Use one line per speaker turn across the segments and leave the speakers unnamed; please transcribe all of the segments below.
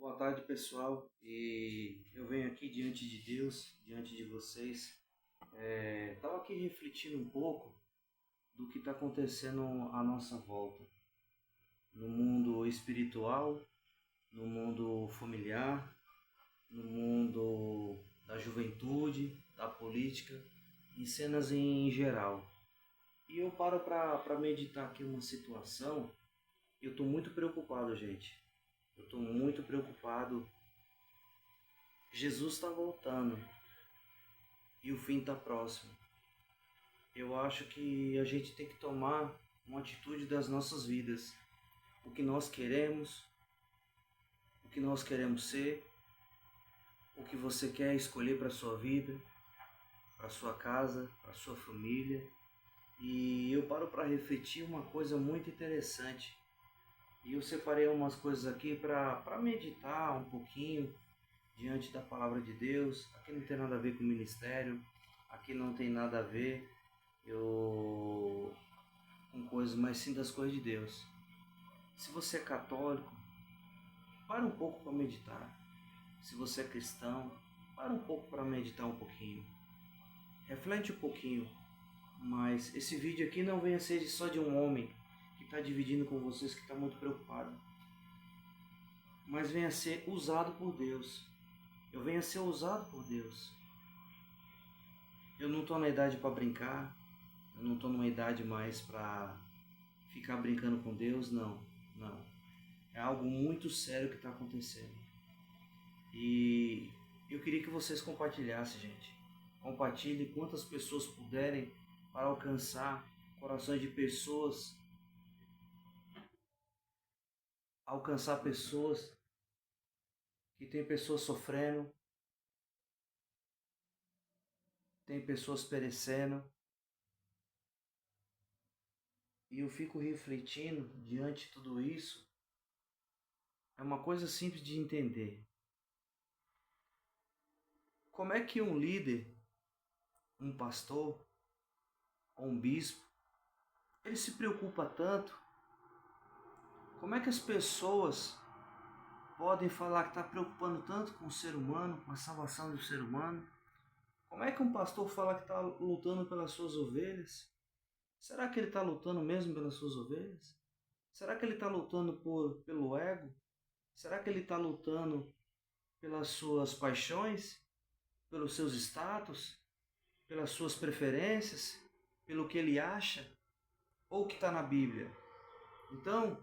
Boa tarde, pessoal. E eu venho aqui diante de Deus, diante de vocês. Estava aqui refletindo um pouco do que está acontecendo à nossa volta, no mundo espiritual, no mundo familiar, no mundo da juventude, da política, em cenas em geral. E eu paro para meditar aqui uma situação. Eu estou muito preocupado, gente. Eu estou muito preocupado. Jesus está voltando e o fim está próximo. Eu acho que a gente tem que tomar uma atitude das nossas vidas. O que nós queremos, o que nós queremos ser, o que você quer escolher para a sua vida, para a sua casa, para a sua família. E eu paro para refletir uma coisa muito interessante. E eu separei umas coisas aqui para meditar um pouquinho diante da palavra de Deus. Aqui não tem nada a ver com o ministério, aqui não tem nada a ver com coisas, mas sim das coisas de Deus. Se você é católico, para um pouco para meditar. Se você é cristão, para um pouco para meditar um pouquinho. Reflete um pouquinho. Mas esse vídeo aqui não venha ser só de um homem que está dividindo com vocês, que está muito preocupado. Mas venha ser usado por Deus. Eu venho a ser usado por Deus. Eu não estou na idade para brincar. Eu não estou numa idade mais para ficar brincando com Deus. Não. É algo muito sério que está acontecendo. E eu queria que vocês compartilhassem, gente. Compartilhem quantas pessoas puderem para alcançar corações de pessoas. Alcançar pessoas que tem pessoas sofrendo. Tem pessoas perecendo. E eu fico refletindo diante de tudo isso. É uma coisa simples de entender. Como é que um líder, um pastor ou um bispo, ele se preocupa tanto? Como é que as pessoas podem falar que está preocupando tanto com o ser humano, com a salvação do ser humano? Como é que um pastor fala que está lutando pelas suas ovelhas? Será que ele está lutando mesmo pelas suas ovelhas? Será que ele está lutando pelo ego? Será que ele está lutando pelas suas paixões? Pelos seus status? Pelas suas preferências? Pelo que ele acha? Ou o que está na Bíblia? Então,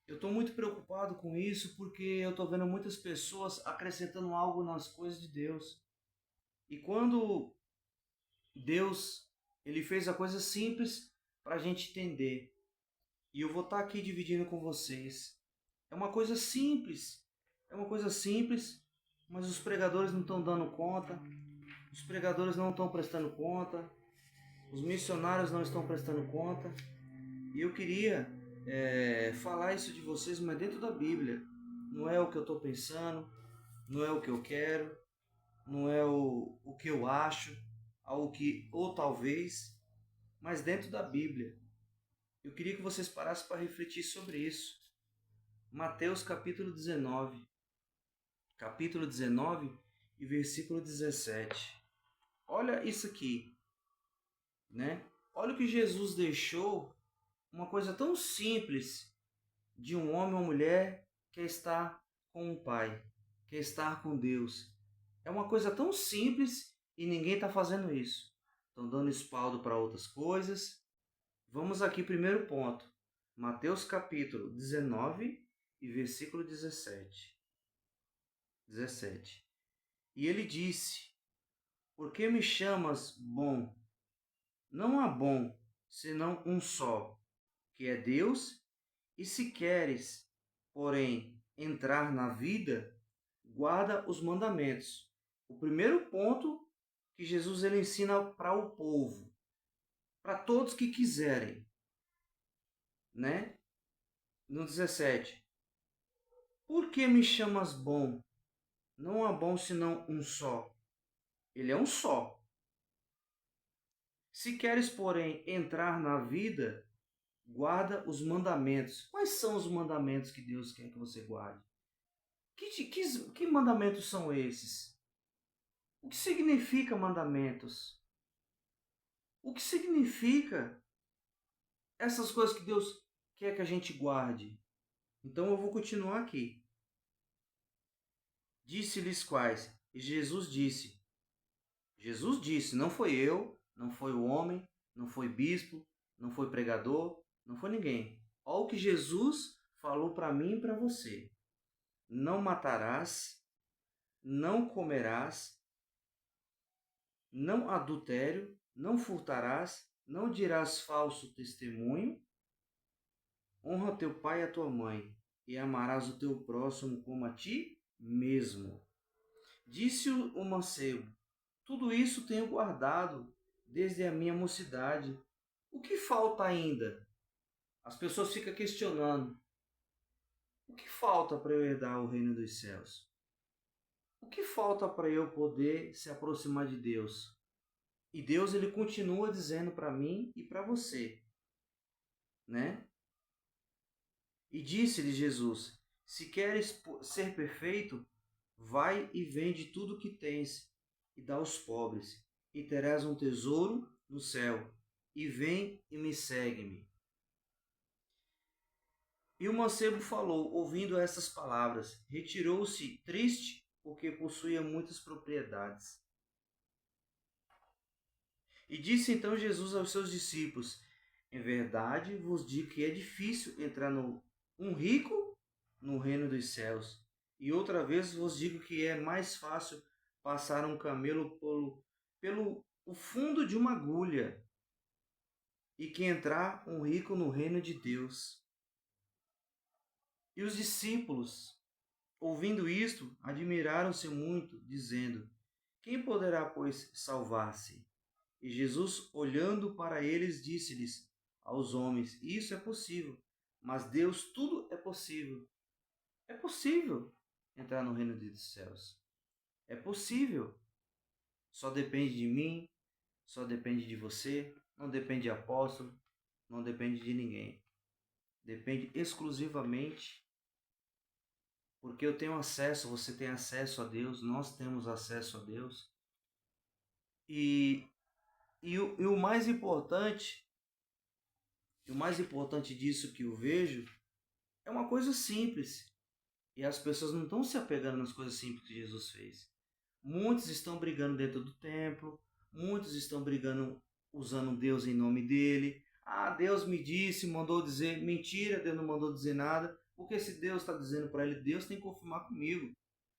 eu estou muito preocupado com isso porque eu estou vendo muitas pessoas acrescentando algo nas coisas de Deus. E quando Deus ele fez a coisa simples para a gente entender, e eu vou estar aqui dividindo com vocês. É uma coisa simples, mas os pregadores não estão dando conta, os pregadores não estão prestando conta, os missionários não estão prestando conta. E eu queria falar isso de vocês, mas dentro da Bíblia. Não é o que eu estou pensando, não é o que eu quero, não é o que eu acho, ou talvez, mas dentro da Bíblia. Eu queria que vocês parassem para refletir sobre isso. Mateus capítulo 19. Capítulo 19 e versículo 17. Olha isso aqui, né? Olha o que Jesus deixou, uma coisa tão simples de um homem ou mulher que é estar com o Pai, que é estar com Deus. É uma coisa tão simples e ninguém está fazendo isso. Estão dando espaldo para outras coisas. Vamos aqui, primeiro ponto. Mateus capítulo 19 e versículo 17. E ele disse: Por que me chamas bom? Não há bom, senão um só, que é Deus. E se queres, porém, entrar na vida, guarda os mandamentos. O primeiro ponto que Jesus ele ensina para o povo, para todos que quiserem, né? No 17. Por que me chamas bom? Não há bom senão um só. Ele é um só. Se queres, porém, entrar na vida, guarda os mandamentos. Quais são os mandamentos que Deus quer que você guarde? Que mandamentos são esses? O que significa mandamentos? O que significa essas coisas que Deus quer que a gente guarde? Então eu vou continuar aqui. Disse-lhes quais? E Jesus disse, não foi eu, não foi o homem, não foi bispo, não foi pregador, não foi ninguém. Olha o que Jesus falou para mim e para você. Não matarás, não comerás, não adultério, não furtarás, não dirás falso testemunho, honra teu pai e a tua mãe, e amarás o teu próximo como a ti mesmo. Disse o mancebo, tudo isso tenho guardado desde a minha mocidade. O que falta ainda? As pessoas ficam questionando. O que falta para eu herdar o reino dos céus? O que falta para eu poder se aproximar de Deus? E Deus ele continua dizendo para mim e para você, né? E disse-lhe Jesus: se queres ser perfeito, vai e vende tudo o que tens e dá aos pobres, e terás um tesouro no céu. E vem e me segue-me. E o mancebo falou, ouvindo estas palavras, retirou-se triste, porque possuía muitas propriedades. E disse então Jesus aos seus discípulos: em verdade vos digo que é difícil entrar um rico no reino dos céus. E outra vez vos digo que é mais fácil passar um camelo pelo o fundo de uma agulha e que entrar um rico no reino de Deus. E os discípulos, ouvindo isto, admiraram-se muito, dizendo: quem poderá, pois, salvar-se? E Jesus, olhando para eles, disse-lhes aos homens: isso é possível, mas Deus tudo é possível. É possível entrar no reino dos céus. É possível. Só depende de mim, só depende de você, não depende de apóstolo, não depende de ninguém. Depende exclusivamente porque eu tenho acesso, você tem acesso a Deus, nós temos acesso a Deus. E, e o mais importante, disso que eu vejo é uma coisa simples. E as pessoas não estão se apegando nas coisas simples que Jesus fez. Muitos estão brigando dentro do templo, muitos estão brigando usando Deus em nome dele. Ah, Deus me disse, mandou dizer. Mentira, Deus não mandou dizer nada. Porque se Deus está dizendo para ele, Deus tem que confirmar comigo.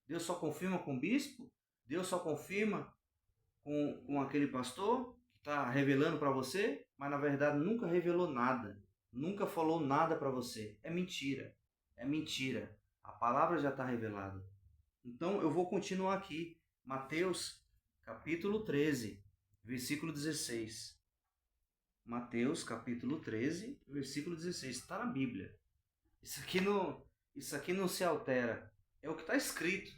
Deus só confirma com o bispo? Deus só confirma com aquele pastor que está revelando para você? Mas na verdade nunca revelou nada. Nunca falou nada para você. É mentira. É mentira. A palavra já está revelada. Então eu vou continuar aqui. Mateus capítulo 13, versículo 16. Mateus capítulo 13, versículo 16. Está na Bíblia. Isso aqui não se altera. É o que está escrito.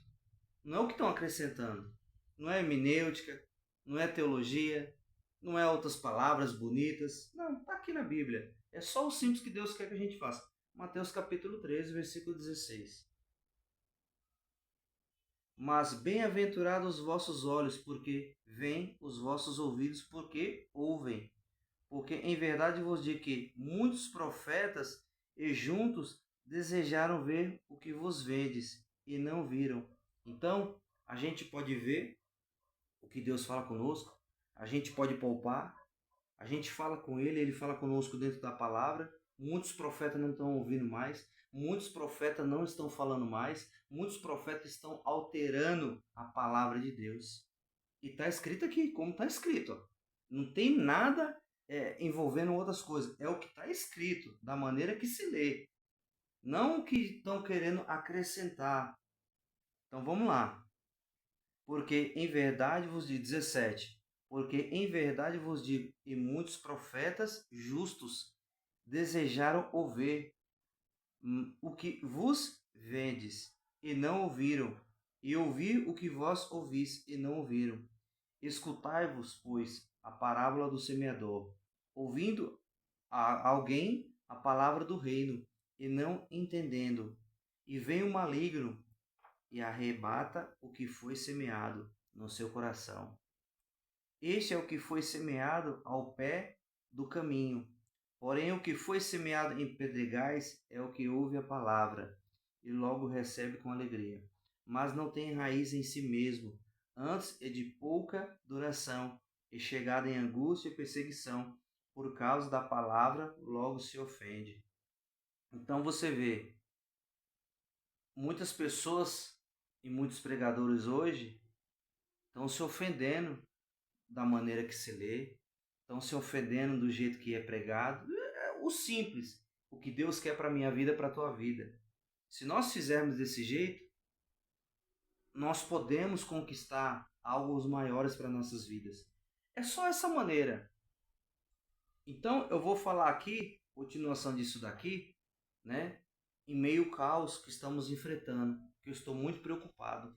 Não é o que estão acrescentando. Não é hermenêutica, não é teologia, não é outras palavras bonitas. Não, está aqui na Bíblia. É só o simples que Deus quer que a gente faça. Mateus capítulo 13, versículo 16. Mas bem-aventurados os vossos olhos, porque veem, os vossos ouvidos, porque ouvem. Porque em verdade vos digo que muitos profetas e juntos desejaram ver o que vos vedes, e não viram. Então, a gente pode ver o que Deus fala conosco, a gente pode poupar, a gente fala com Ele, Ele fala conosco dentro da palavra. Muitos profetas não estão ouvindo mais, muitos profetas não estão falando mais, muitos profetas estão alterando a palavra de Deus. E está escrito aqui, como está escrito. Ó. Não tem nada envolvendo outras coisas. É o que está escrito, da maneira que se lê. Não o que estão querendo acrescentar. Então vamos lá. Porque em verdade vos digo, 17. Porque em verdade vos digo, e muitos profetas justos desejaram ouvir o que vos vendes, e não ouviram, e ouvir o que vós ouvis, e não ouviram. Escutai-vos, pois, a parábola do semeador, ouvindo a alguém a palavra do reino, e não entendendo. E vem o maligno e arrebata o que foi semeado no seu coração. Este é o que foi semeado ao pé do caminho. Porém, o que foi semeado em pedregais é o que ouve a palavra e logo recebe com alegria, mas não tem raiz em si mesmo, antes é de pouca duração, e chegado em angústia e perseguição, por causa da palavra, logo se ofende. Então você vê, muitas pessoas e muitos pregadores hoje estão se ofendendo da maneira que se lê, estão se ofendendo do jeito que é pregado. É o simples, o que Deus quer para a minha vida, para a tua vida. Se nós fizermos desse jeito, nós podemos conquistar algo maiores para nossas vidas. É só essa maneira. Então eu vou falar aqui, continuação disso daqui, né? Em meio ao caos que estamos enfrentando, que eu estou muito preocupado.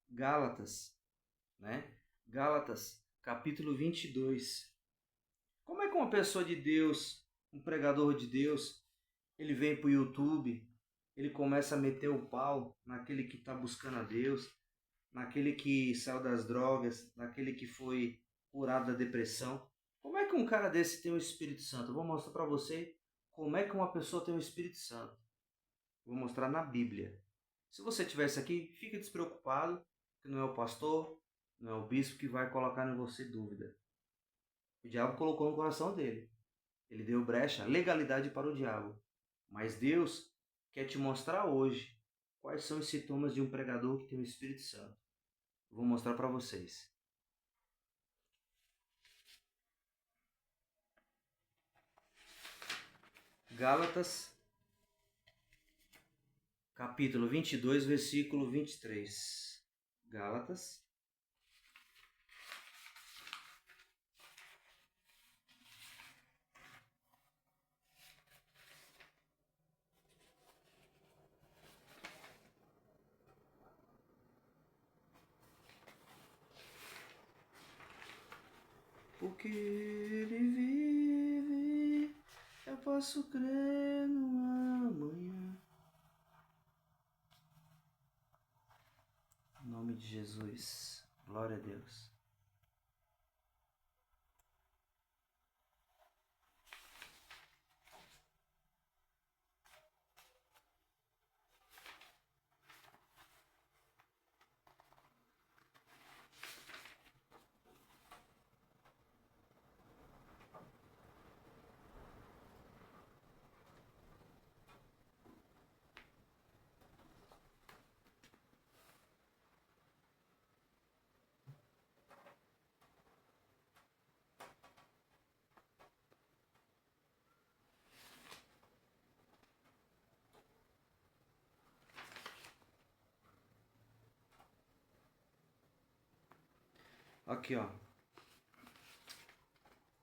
Gálatas, né? Gálatas, capítulo 22. Como é que uma pessoa de Deus, um pregador de Deus, ele vem para o YouTube, ele começa a meter o pau naquele que está buscando a Deus, naquele que saiu das drogas, naquele que foi curado da depressão? Como é que um cara desse tem o Espírito Santo? Eu vou mostrar para você como é que uma pessoa tem o Espírito Santo. Vou mostrar na Bíblia. Se você tivesse aqui, fica despreocupado, que não é o pastor, não é o bispo que vai colocar em você dúvida. O diabo colocou no coração dele. Ele deu brecha, legalidade para o diabo. Mas Deus quer te mostrar hoje quais são os sintomas de um pregador que tem o Espírito Santo. Eu vou mostrar para vocês. Gálatas, capítulo 22, versículo 23. Gálatas. Porque ele vive, eu posso crer no amanhã. Em nome de Jesus. Glória a Deus. Aqui, ó.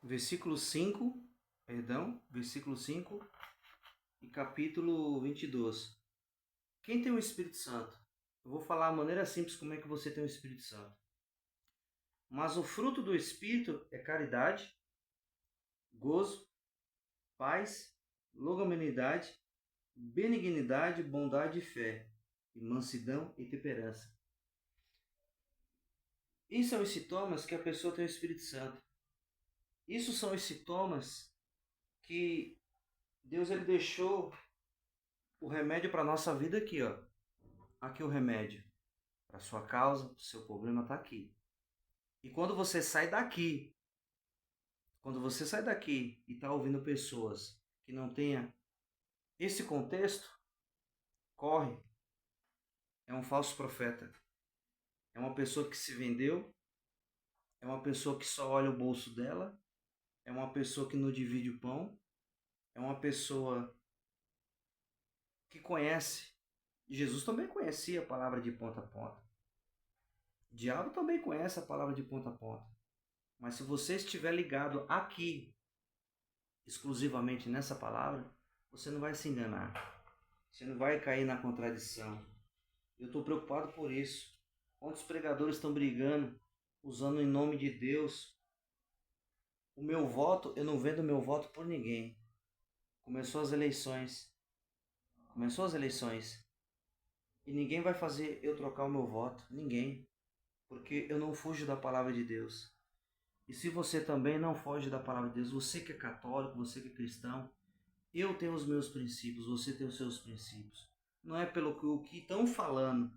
Versículo 5, versículo 5 e capítulo 22. Quem tem o Espírito Santo? Eu vou falar a maneira simples como é que você tem o Espírito Santo. Mas o fruto do Espírito é caridade, gozo, paz, longanimidade, benignidade, bondade e fé, e mansidão e temperança. Isso são os sintomas que a pessoa tem o Espírito Santo. Isso são os sintomas que Deus ele deixou o remédio para a nossa vida aqui, ó. Aqui o remédio. Para a sua causa, o seu problema está aqui. E quando você sai daqui e está ouvindo pessoas que não tenham esse contexto, corre. É um falso profeta. É uma pessoa que se vendeu. É uma pessoa que só olha o bolso dela. É uma pessoa que não divide o pão. É uma pessoa que conhece. Jesus também conhecia a palavra de ponta a ponta. O diabo também conhece a palavra de ponta a ponta. Mas se você estiver ligado aqui, exclusivamente nessa palavra, você não vai se enganar. Você não vai cair na contradição. Eu estou preocupado por isso. Quantos pregadores estão brigando, usando em nome de Deus? O meu voto, eu não vendo meu voto por ninguém. Começou as eleições. E ninguém vai fazer eu trocar o meu voto, ninguém, porque eu não fujo da palavra de Deus. E se você também não foge da palavra de Deus, você que é católico, você que é cristão, eu tenho os meus princípios, você tem os seus princípios. Não é pelo que o que estão falando.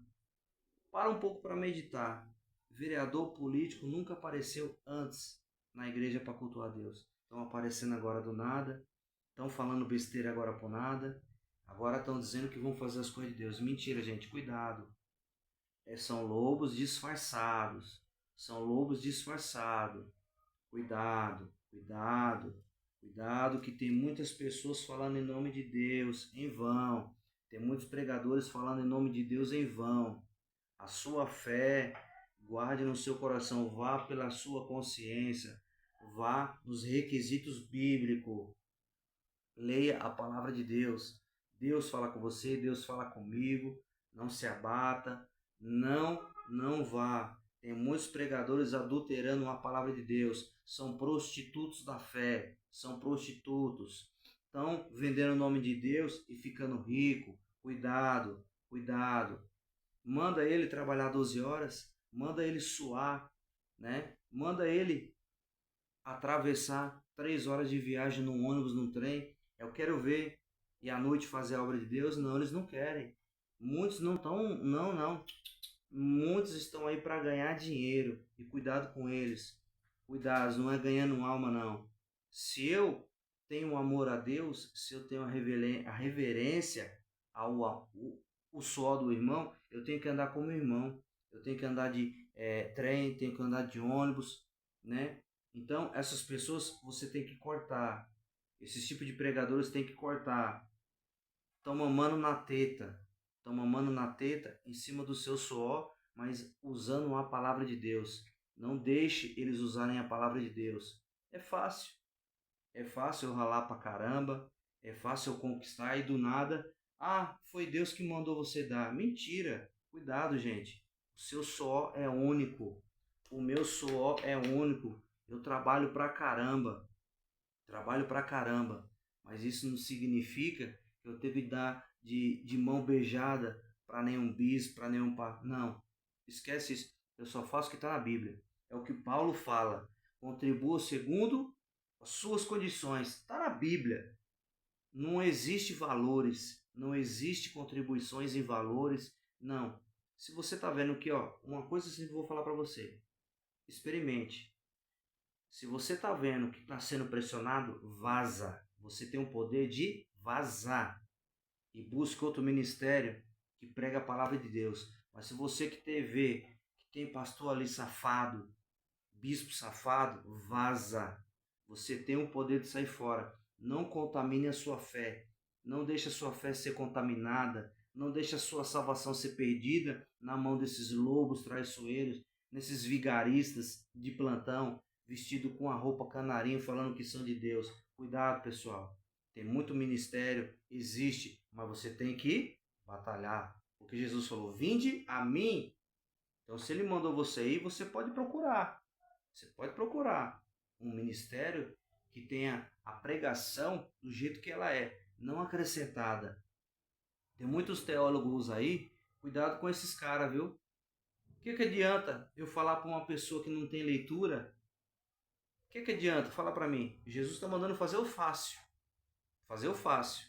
Para um pouco para meditar. Vereador político nunca apareceu antes na igreja para cultuar a Deus. Estão aparecendo agora do nada, estão falando besteira agora por nada. Agora estão dizendo que vão fazer as coisas de Deus. Mentira, gente, cuidado. São lobos disfarçados. São lobos disfarçados. Cuidado, cuidado, cuidado, que tem muitas pessoas falando em nome de Deus em vão. Tem muitos pregadores falando em nome de Deus em vão. A sua fé, guarde no seu coração, vá pela sua consciência, vá nos requisitos bíblicos, leia a palavra de Deus. Deus fala com você, Deus fala comigo, não se abata, não vá. Tem muitos pregadores adulterando a palavra de Deus, são prostitutos da fé, são prostitutos. Estão vendendo o nome de Deus e ficando rico. Cuidado, cuidado. Manda ele trabalhar 12 horas, manda ele suar, né? Manda ele atravessar 3 horas de viagem num ônibus, num trem. Eu quero ver. E à noite fazer a obra de Deus? Não, eles não querem. Muitos não estão, não. Muitos estão aí para ganhar dinheiro. E cuidado com eles. Cuidado, não é ganhando alma, não. Se eu tenho amor a Deus, se eu tenho a reverência ao o suor do irmão, eu tenho que andar como irmão. Eu tenho que andar de trem, tenho que andar de ônibus, né? Então, essas pessoas você tem que cortar. Esse tipo de pregadores tem que cortar. Estão mamando na teta. Estão mamando na teta em cima do seu suor, mas usando a palavra de Deus. Não deixe eles usarem a palavra de Deus. É fácil. É fácil eu ralar pra caramba. É fácil eu conquistar e do nada. Ah, foi Deus que mandou você dar. Mentira. Cuidado, gente. O seu suor é único. O meu suor é único. Eu trabalho pra caramba. Trabalho pra caramba. Mas isso não significa que eu tenho que dar de mão beijada para nenhum bispo, para nenhum papa. Não. Esquece isso. Eu só faço o que está na Bíblia. É o que Paulo fala. Contribua segundo as suas condições. Está na Bíblia. Não existe valores. Não existe contribuições em valores. Não. Se você está vendo aqui, ó, uma coisa que eu vou falar para você. Experimente. Se você está vendo que está sendo pressionado, vaza. Você tem o poder de vazar. E busque outro ministério que prega a palavra de Deus. Mas se você que vê que tem pastor ali safado, bispo safado, vaza. Você tem o poder de sair fora. Não contamine a sua fé. Não deixe a sua fé ser contaminada. Não deixe a sua salvação ser perdida na mão desses lobos traiçoeiros, nesses vigaristas de plantão, vestido com a roupa canarinho, falando que são de Deus. Cuidado, pessoal. Tem muito ministério, existe, mas você tem que batalhar. Porque Jesus falou, vinde a mim. Então, se ele mandou você ir, você pode procurar. Você pode procurar um ministério que tenha a pregação do jeito que ela é, não acrescentada. Tem muitos teólogos aí, cuidado com esses caras, viu? O que adianta eu falar para uma pessoa que não tem leitura? O que adianta? Fala para mim. Jesus está mandando fazer o fácil. Fazer o fácil,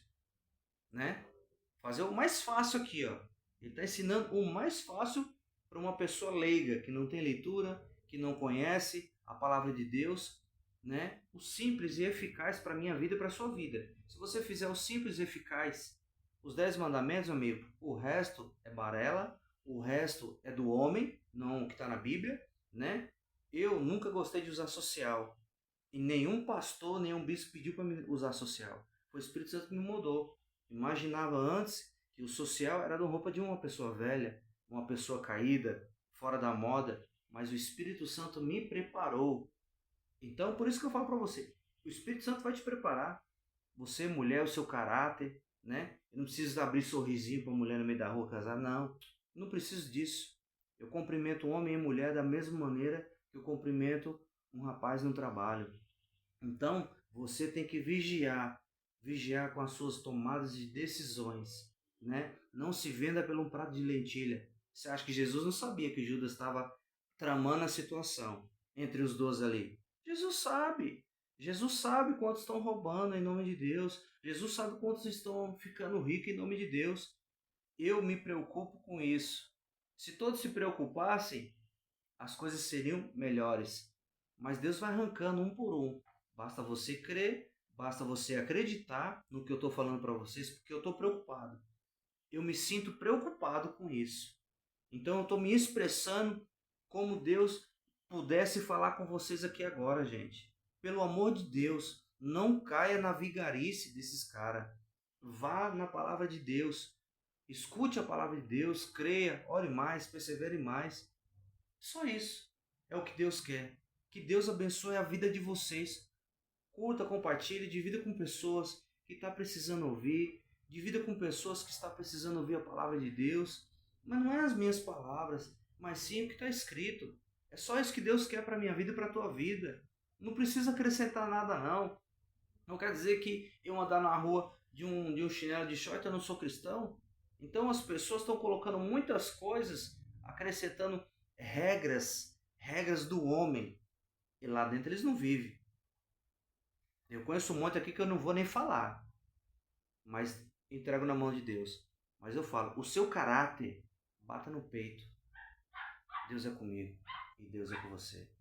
né? Fazer o mais fácil aqui, ó. Ele está ensinando o mais fácil para uma pessoa leiga, que não tem leitura, que não conhece a palavra de Deus, né? O simples e eficaz para a minha vida e para a sua vida. Se você fizer o simples e eficaz, os 10 mandamentos, amigo, o resto é balela, o resto é do homem, não o que está na Bíblia, né? Eu nunca gostei de usar social. E nenhum pastor, nenhum bispo pediu para me usar social. Foi o Espírito Santo que me mudou. Imaginava antes que o social era da roupa de uma pessoa velha, uma pessoa caída, fora da moda, mas o Espírito Santo me preparou. Então, por isso que eu falo para você, o Espírito Santo vai te preparar. Você, mulher, o seu caráter, né? Eu não preciso abrir sorrisinho para mulher no meio da rua casar, não. Não preciso disso. Eu cumprimento homem e mulher da mesma maneira que eu cumprimento um rapaz no trabalho. Então, você tem que vigiar com as suas tomadas de decisões, né? Não se venda por um prato de lentilha. Você acha que Jesus não sabia que Judas estava tramando a situação entre os 12 ali? Jesus sabe. Jesus sabe quantos estão roubando em nome de Deus. Jesus sabe quantos estão ficando ricos em nome de Deus. Eu me preocupo com isso. Se todos se preocupassem, as coisas seriam melhores. Mas Deus vai arrancando um por um. Basta você crer, basta você acreditar no que eu estou falando para vocês, porque eu estou preocupado. Eu me sinto preocupado com isso. Então eu estou me expressando como Deus pudesse falar com vocês aqui agora, gente. Pelo amor de Deus, não caia na vigarice desses caras. Vá na palavra de Deus. Escute a palavra de Deus, creia, ore mais, persevere mais. Só isso é o que Deus quer. Que Deus abençoe a vida de vocês. Curta, compartilhe, divida com pessoas que estão precisando ouvir. Divida com pessoas que estão precisando ouvir a palavra de Deus. Mas não é as minhas palavras, mas sim o que está escrito. É só isso que Deus quer para a minha vida e para a tua vida. Não precisa acrescentar nada não. Não quer dizer que eu andar na rua de um chinelo de short eu não sou cristão. Então as pessoas estão colocando muitas coisas, acrescentando regras do homem. E lá dentro eles não vivem. Eu conheço um monte aqui que eu não vou nem falar, mas entrego na mão de Deus. Mas eu falo, o seu caráter, bata no peito. Deus é comigo e Deus é com você.